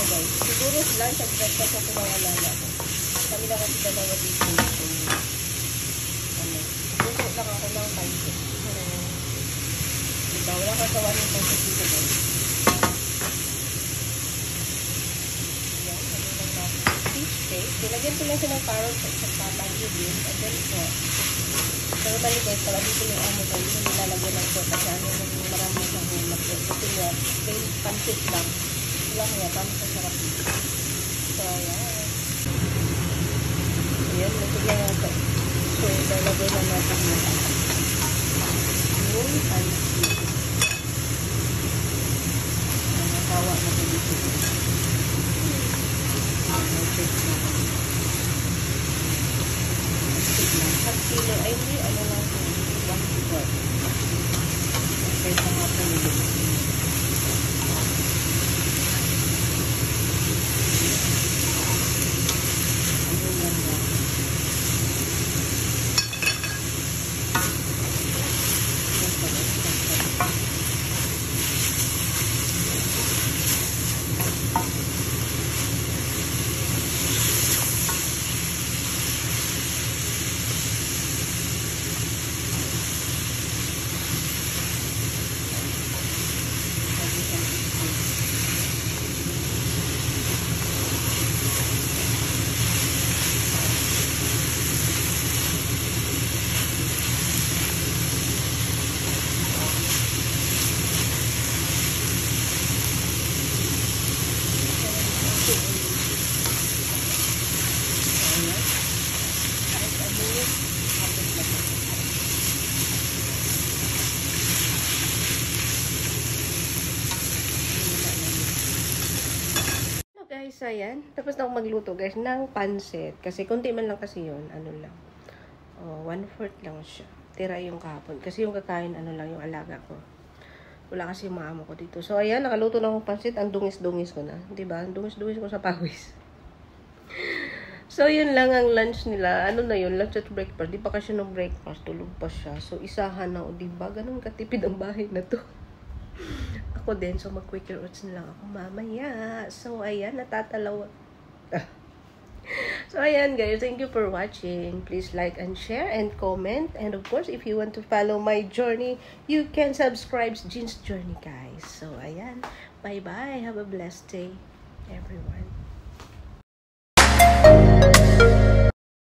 guys. Siguro lunch at breakfast ako ng alala ko. Kami na kasi dalawa dito. Luto lang ako ng pancit. Diba? Wala kasawa ng pancit dito guys. Yan. Ano lang natin. Fish cake. Nilagyan ko lang siya ng carrots at papagyo din. And then so. Pero bali guys, pala dito yung ano ko. Hindi nilalagyan ng so. Kasi ano yung marami sa hulap. Ito niya. Plain pancit lang. Lang niya. Paano sa sarap dito. So, ayan. Ayan. Natigyan natin. So, ilalagay na natin yung pancit. Nakawa na ko dito. Half kilo. Ay, hindi. Ano lang ito. 1 kilo. Okay, sa mga pulilo. Guys, ayan. Tapos na ako magluto, guys, ng pancit. Kasi kunti man lang kasi yun. Ano lang. 1/4 lang siya. Tira yung kahapon. Kasi yung kakain, ano lang, yung alaga ko. Wala kasi yung maamo ko dito. So, ayan. Nakaluto na akong pancit. Ang dungis-dungis ko na. Diba? Ang dungis-dungis ko sa pawis. So, yun lang ang lunch nila. Ano na yun? Lunch at breakfast. Di pa kasi nung breakfast. Tulog pa siya. So, isahan na. O, diba? Ganun katipid ang bahay na to. Ako din, so mag-Quaker Oats na lang ako mamaya. So, ayan, natatalaw. So, ayan guys, thank you for watching. Please like and share and comment. And of course, if you want to follow my journey, you can subscribe to Jean's Journey, guys. So, ayan, bye-bye. Have a blessed day, everyone.